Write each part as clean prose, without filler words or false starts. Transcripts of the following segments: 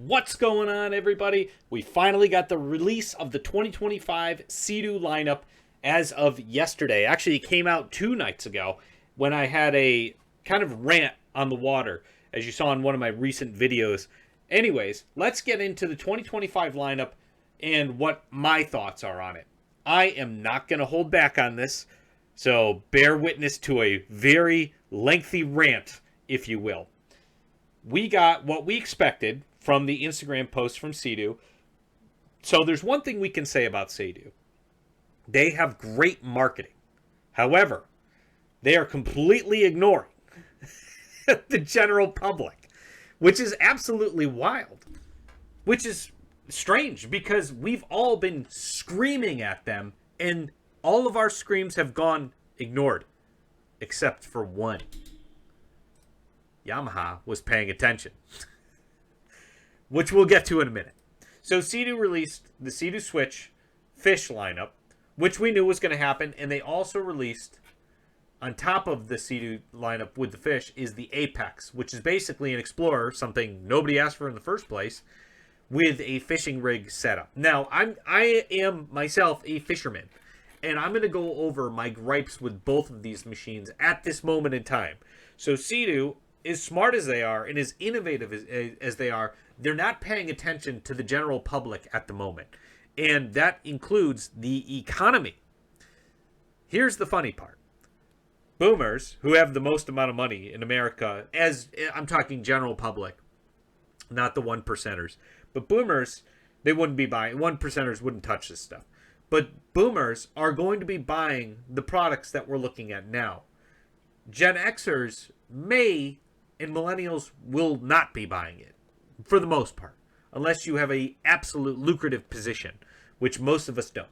What's going on, everybody? We finally got the release of the 2025 Sea-Doo lineup as of yesterday. Actually, it came out 2 nights ago when I had a kind of rant on the water, as you saw in one of my recent videos. Anyways, let's get into the 2025 lineup and what my thoughts are on it. I am not going to hold back on this, so bear witness to a very lengthy rant, if you will. We got what we expected from the Instagram post from Sea-Doo. So there's one thing we can say about Sea-Doo. They have great marketing. However, they are completely ignoring the general public, which is absolutely wild. Which is strange because we've all been screaming at them and all of our screams have gone ignored, except for one. Yamaha was paying attention, which we'll get to in a minute. So Sea-Doo released the Sea-Doo Switch fish lineup, which we knew was going to happen, and they also released, on top of the Sea-Doo lineup with the fish, is the Apex, which is basically an Explorer, something nobody asked for in the first place, with a fishing rig setup. Now, I am myself a fisherman, and I'm going to go over my gripes with both of these machines at this moment in time. So Sea-Doo, as smart as they are and as innovative as they are, they're not paying attention to the general public at the moment. And that includes the economy. Here's the funny part. Boomers, who have the most amount of money in America, as I'm talking general public, not the one percenters, but boomers, they wouldn't be buying, one percenters wouldn't touch this stuff. But boomers are going to be buying the products that we're looking at now. Gen Xers may, and millennials will not be buying it, for the most part, unless you have a absolute lucrative position, which most of us don't.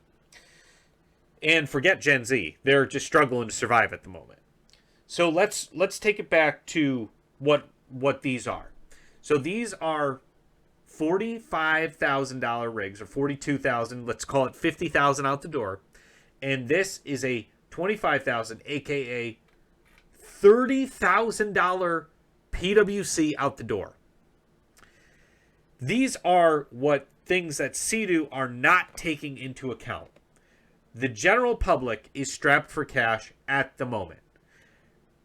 And forget Gen Z; they're just struggling to survive at the moment. So let's take it back to what these are. So these are $45,000 rigs, or $42,000. Let's call it $50,000 out the door, and this is a $25,000, aka $30,000 PWC out the door. These are what things that Sea-Doo are not taking into account. The general public is strapped for cash at the moment.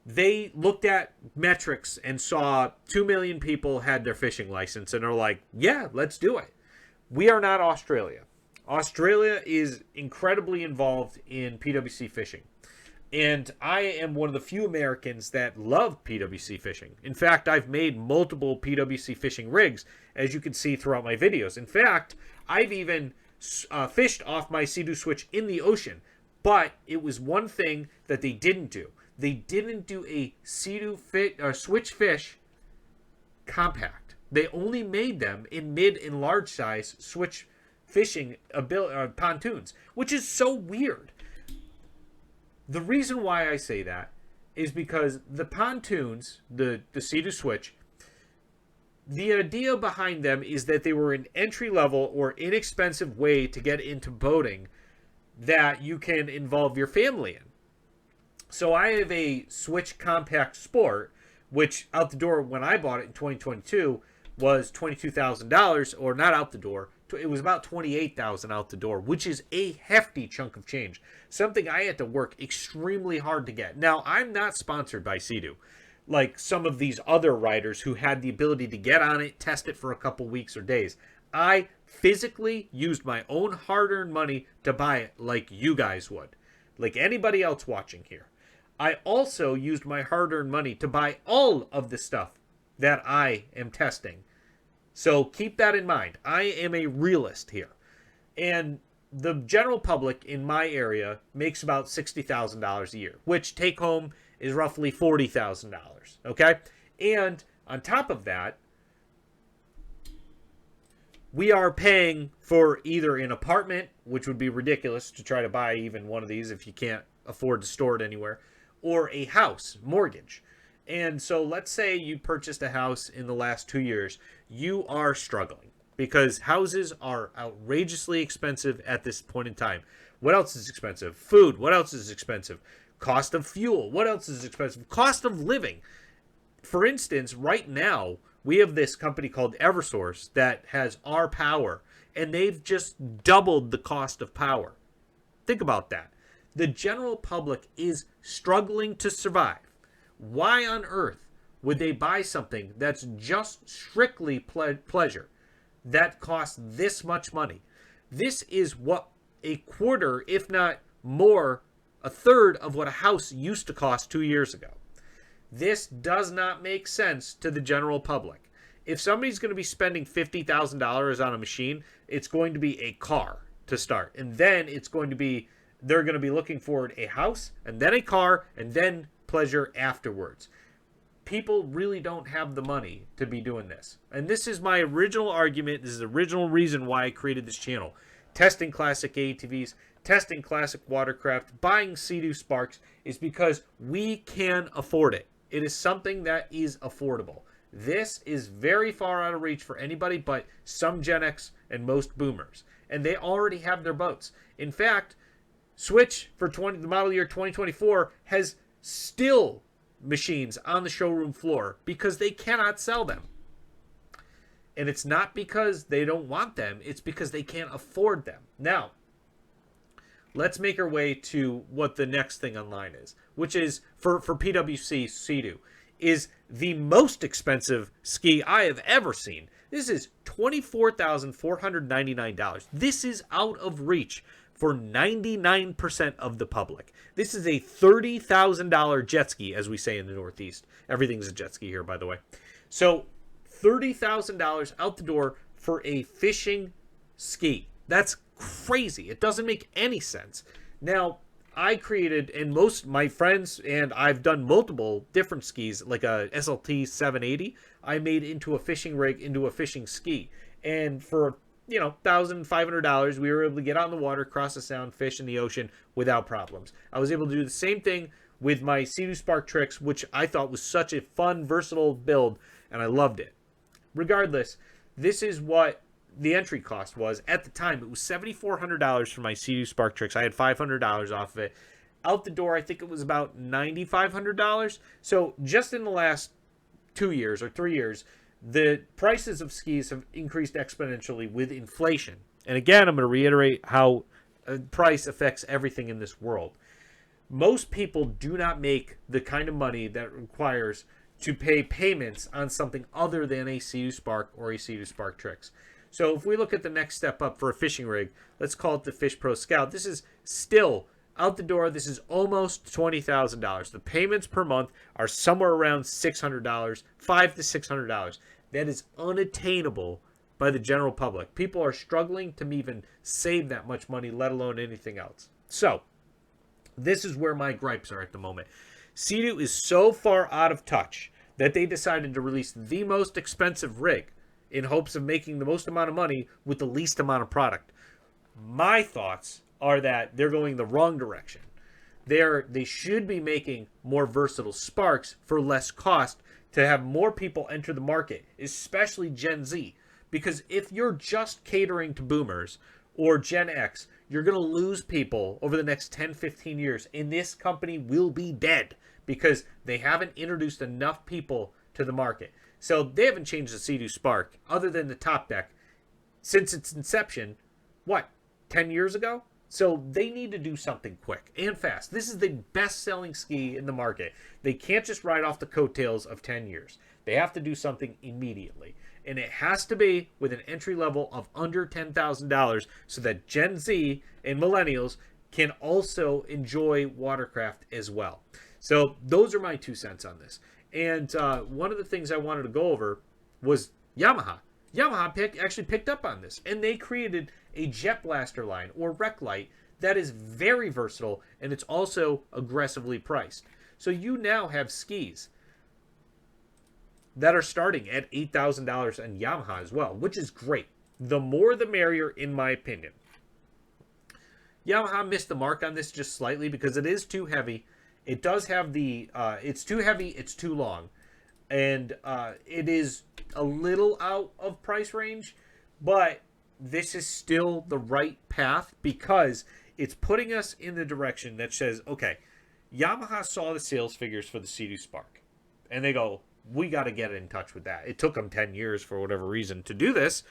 They looked at metrics and saw 2 million people had their fishing license and are like, yeah, let's do it. We are not Australia. Australia is incredibly involved in PWC fishing. And I am one of the few Americans that love PWC fishing. In fact, I've made multiple PWC fishing rigs, as you can see throughout my videos. In fact, I've even fished off my Sea-Doo Switch in the ocean. But it was one thing that they didn't do. They didn't do a Sea-Doo Switch fish compact. They only made them in mid and large size Switch fishing pontoons, which is so weird. The reason why I say that is because the pontoons, the Sea-Doo Switch, the idea behind them is that they were an entry-level or inexpensive way to get into boating that you can involve your family in. So I have a Switch Compact Sport, which out the door when I bought it in 2022 was $22,000, or not out the door. It was about $28,000 out the door, which is a hefty chunk of change. Something I had to work extremely hard to get. Now, I'm not sponsored by Sea-Doo, like some of these other riders who had the ability to get on it, test it for a couple weeks or days. I physically used my own hard-earned money to buy it like you guys would, like anybody else watching here. I also used my hard-earned money to buy all of the stuff that I am testing. So keep that in mind. I am a realist here. And the general public in my area makes about $60,000 a year, which take home is roughly $40,000. Okay? And on top of that, we are paying for either an apartment, which would be ridiculous to try to buy even one of these if you can't afford to store it anywhere, or a house mortgage. And so let's say you purchased a house in the last 2 years. You are struggling because houses are outrageously expensive at this point in time. What else is expensive? Food. What else is expensive? Cost of fuel. What else is expensive? Cost of living. For instance, right now, We have this company called Eversource that has our power, and they've just doubled the cost of power. Think about that. The general public is struggling to survive. Why on earth would they buy something that's just strictly pleasure that costs this much money? This is what a quarter, if not more, a third of what a house used to cost 2 years ago. This does not make sense to the general public. If somebody's going to be spending $50,000 on a machine, it's going to be a car to start. And then they're going to be looking forward a house, and then a car, and then pleasure afterwards. People really don't have the money to be doing this. And this is my original argument. This is the original reason why I created this channel. Testing classic ATVs, testing classic watercraft, buying Sea-Doo Sparks is because we can afford it. It is something that is affordable. This is very far out of reach for anybody but some Gen X and most boomers. And they already have their boats. In fact, Switch for the model year 2024 has still machines on the showroom floor because they cannot sell them. And it's not because they don't want them. It's because they can't afford them. Now, let's make our way to what the next thing online is, which is for PWC Sea-Doo, is the most expensive ski I have ever seen. This is $24,499. This is out of reach for 99% of the public. This is a $30,000 jet ski, as we say in the Northeast. Everything's a jet ski here, by the way. So $30,000 out the door for a fishing ski. That's crazy. It doesn't make any sense. Now, I created, and most my friends, and I've done multiple different skis, like a SLT 780, I made into a fishing rig, into a fishing ski. And for, $1,500, we were able to get on the water, cross the sound, fish in the ocean without problems. I was able to do the same thing with my Sea-Doo Spark Tricks, which I thought was such a fun, versatile build, and I loved it. Regardless, this is what the entry cost was. At the time, it was $7,400 for my Sea-Doo Spark Tricks. I had $500 off of it. Out the door, I think it was about $9,500. So just in the last 2 years or 3 years, the prices of skis have increased exponentially with inflation. And again, I'm going to reiterate how price affects everything in this world. Most people do not make the kind of money that requires to pay payments on something other than a Sea-Doo Spark or a Sea-Doo Spark Tricks. So if we look at the next step up for a fishing rig, let's call it the Fish Pro Scout. This is still out the door. This is almost $20,000. The payments per month are somewhere around $600, $500 to $600. That is unattainable by the general public. People are struggling to even save that much money, let alone anything else. So this is where my gripes are at the moment. Sea-Doo is so far out of touch that they decided to release the most expensive rig in hopes of making the most amount of money with the least amount of product. My thoughts are that they're going the wrong direction. They should be making more versatile Sparks for less cost to have more people enter the market, especially Gen Z. Because if you're just catering to boomers or Gen X, you're going to lose people over the next 10, 15 years, and this company will be dead because they haven't introduced enough people to the market. So they haven't changed the Sea-Doo Spark, other than the top deck, since its inception, 10 years ago? So they need to do something quick and fast. This is the best-selling ski in the market. They can't just ride off the coattails of 10 years. They have to do something immediately. And it has to be with an entry level of under $10,000 so that Gen Z and millennials can also enjoy watercraft as well. So those are my 2 cents on this. And one of the things I wanted to go over was Yamaha. Yamaha actually picked up on this, and they created a Jet Blaster line or Rec Light that is very versatile, and it's also aggressively priced. So you now have skis that are starting at $8,000 on Yamaha as well, which is great. The more the merrier, in my opinion. Yamaha missed the mark on this just slightly because it is too heavy. It does have the, it's too heavy, it's too long. And it is a little out of price range, but this is still the right path because it's putting us in the direction that says, okay, Yamaha saw the sales figures for the Sea-Doo Spark. And they go, we got to get in touch with that. It took them 10 years for whatever reason to do this,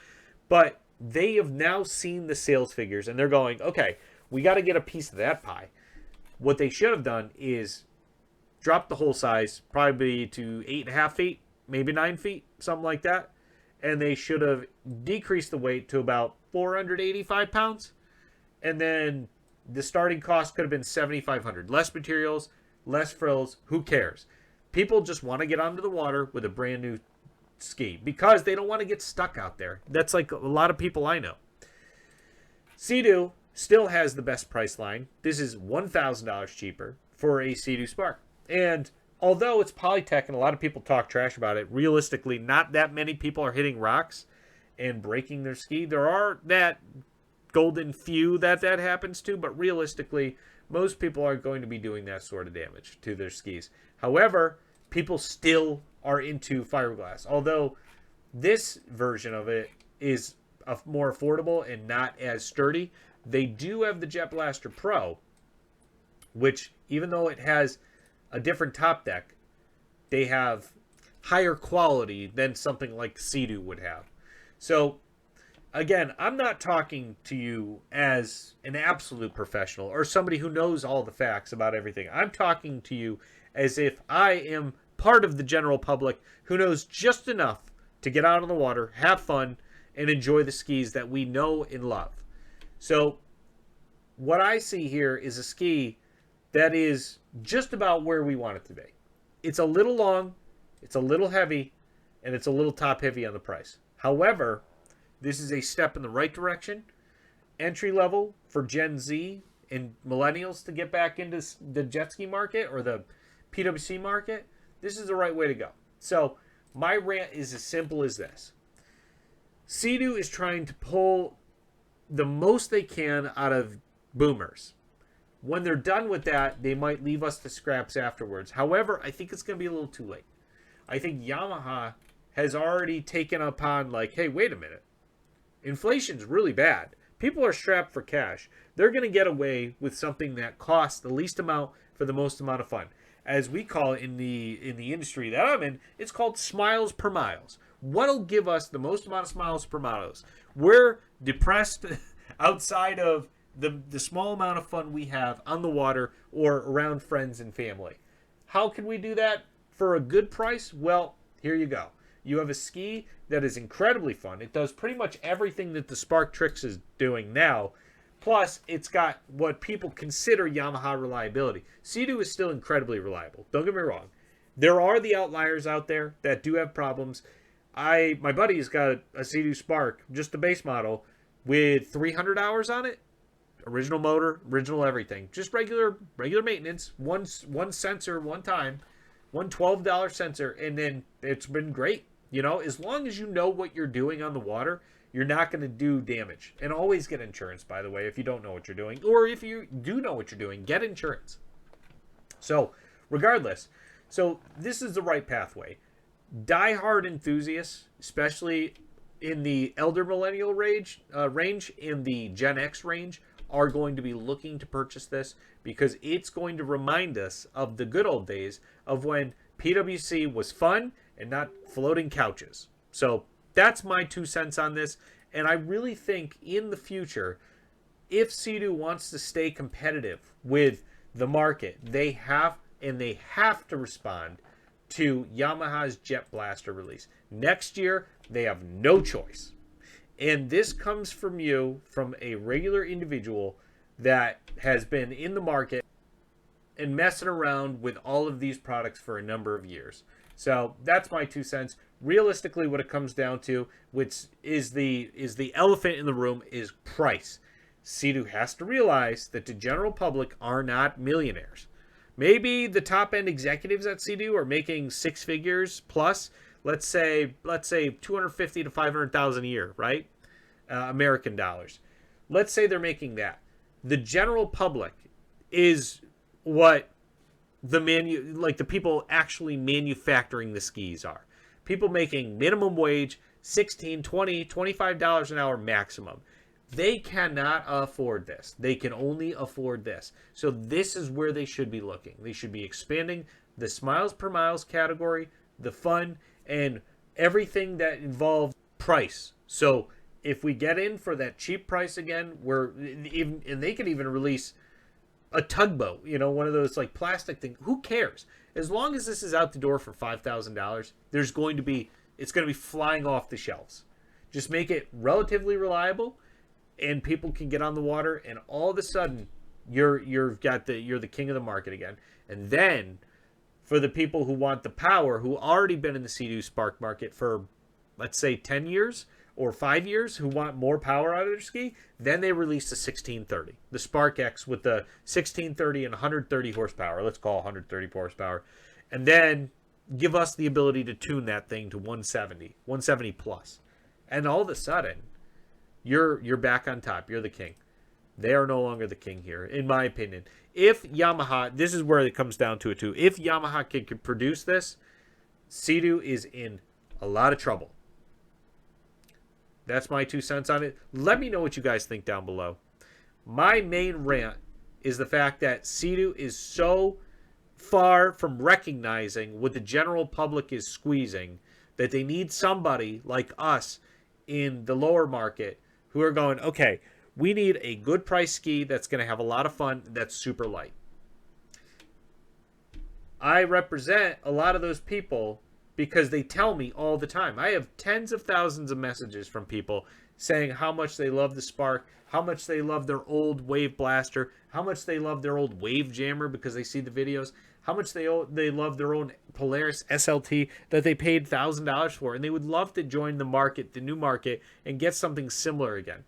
but they have now seen the sales figures and they're going, okay, we got to get a piece of that pie. What they should have done is drop the hole size probably to 8.5 feet, maybe 9 feet, something like that. And they should have decreased the weight to about 485 pounds. And then the starting cost could have been 7,500. Less materials, less frills, who cares? People just want to get onto the water with a brand new ski because they don't want to get stuck out there. That's like a lot of people I know. Sea-Doo still has the best price line. This is $1,000 cheaper for a Sea-Doo Spark. And although it's Polytech and a lot of people talk trash about it, realistically, not that many people are hitting rocks and breaking their ski. There are that golden few that happens to, but realistically, most people aren't going to be doing that sort of damage to their skis. However, people still are into fiberglass. Although this version of it is more affordable and not as sturdy, they do have the Jet Blaster Pro, which even though it has a different top deck, they have higher quality than something like Sea-Doo would have. So again, I'm not talking to you as an absolute professional or somebody who knows all the facts about everything. I'm talking to you as if I am part of the general public who knows just enough to get out on the water, have fun, and enjoy the skis that we know and love. So what I see here is a ski that is just about where we want it to be. It's a little long, it's a little heavy, and it's a little top heavy on the price. However, this is a step in the right direction. Entry level for Gen Z and millennials to get back into the jet ski market or the PWC market. This is the right way to go. So my rant is as simple as this. Sea-Doo is trying to pull the most they can out of boomers. When they're done with that, they might leave us the scraps afterwards. However, I think it's going to be a little too late. I think Yamaha has already taken upon like, hey, wait a minute. Inflation's really bad. People are strapped for cash. They're going to get away with something that costs the least amount for the most amount of fun. As we call it in the industry that I'm in, it's called smiles per miles. What'll give us the most amount of smiles per miles? We're depressed outside of the small amount of fun we have on the water or around friends and family. How can we do that for a good price? Well, here you go. You have a ski that is incredibly fun. It does pretty much everything that the Spark Trix is doing now. Plus, it's got what people consider Yamaha reliability. Sea-Doo is still incredibly reliable. Don't get me wrong. There are the outliers out there that do have problems. My buddy's got a Sea-Doo Spark, just the base model, with 300 hours on it. Original motor, original everything. Just regular maintenance. One sensor, one time. One $12 sensor, and then it's been great. You know, as long as you know what you're doing on the water, you're not going to do damage. And always get insurance, by the way, if you don't know what you're doing. Or if you do know what you're doing, get insurance. So, regardless, so this is the right pathway. Die-hard enthusiasts, especially in the elder millennial range, in the Gen X range, are going to be looking to purchase this because it's going to remind us of the good old days of when PWC was fun and not floating couches. So that's my 2 cents on this. And I really think in the future, if Sea-Doo wants to stay competitive with the market, they have to respond to Yamaha's Jet Blaster release. Next year, they have no choice. And this comes from you, from a regular individual that has been in the market and messing around with all of these products for a number of years. So that's my 2 cents. Realistically, what it comes down to, which is the elephant in the room, is price. Sea-Doo has to realize that the general public are not millionaires. Maybe the top-end executives at Sea-Doo are making 6 figures plus. Let's say 250 to 500,000 a year, right? American dollars. Let's say they're making that. The general public is what the people actually manufacturing the skis are. People making minimum wage, $16, $20, $25 an hour maximum. They cannot afford this. They can only afford this. So this is where they should be looking. They should be expanding the smiles per miles category the fun, and everything that involves price. So if we get in for that cheap price again, and they could even release a tugboat, one of those like plastic things. Who cares? As long as this is out the door for $5,000, it's going to be flying off the shelves. Just make it relatively reliable, and people can get on the water, and all of a sudden you're the king of the market again. And then for the people who want the power, who already been in the Sea-Doo Spark market for, let's say, 10 years or 5 years, who want more power out of their ski, then they release the 1630, the Spark X with the 1630 and 130 horsepower. Let's call it 130 horsepower, and then give us the ability to tune that thing to 170 plus, and all of a sudden, you're back on top. You're the king. They are no longer the king here, in my opinion. If Yamaha, this is where it comes down to it too. If Yamaha can produce this, Sea-Doo is in a lot of trouble. That's my 2 cents on it. Let me know what you guys think down below. My main rant is the fact that Sea-Doo is so far from recognizing what the general public is squeezing that they need somebody like us in the lower market who are going, okay, we need a good price ski that's going to have a lot of fun, that's super light. I represent a lot of those people because they tell me all the time. I have tens of thousands of messages from people saying how much they love the Spark, how much they love their old Wave Blaster, how much they love their old Wave Jammer because they see the videos, how much they love their own Polaris SLT that they paid $1,000 for, and they would love to join the market, the new market, and get something similar again.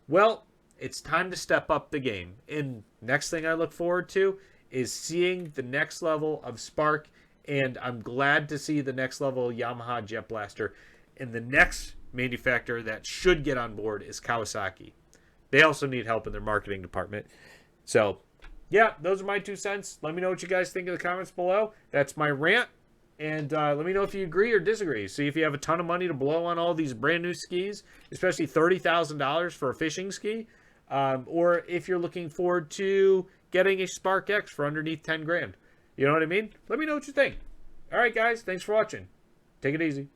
Well, it's time to step up the game. And next thing I look forward to is seeing the next level of Spark, and I'm glad to see the next level of Yamaha Jet Blaster. And the next manufacturer that should get on board is Kawasaki. They also need help in their marketing department. So, yeah, those are my 2 cents. Let me know what you guys think in the comments below. That's my rant. And let me know if you agree or disagree. See if you have a ton of money to blow on all these brand new skis, especially $30,000 for a fishing ski. Or if you're looking forward to getting a Spark X for underneath 10 grand. You know what I mean? Let me know what you think. All right, guys. Thanks for watching. Take it easy.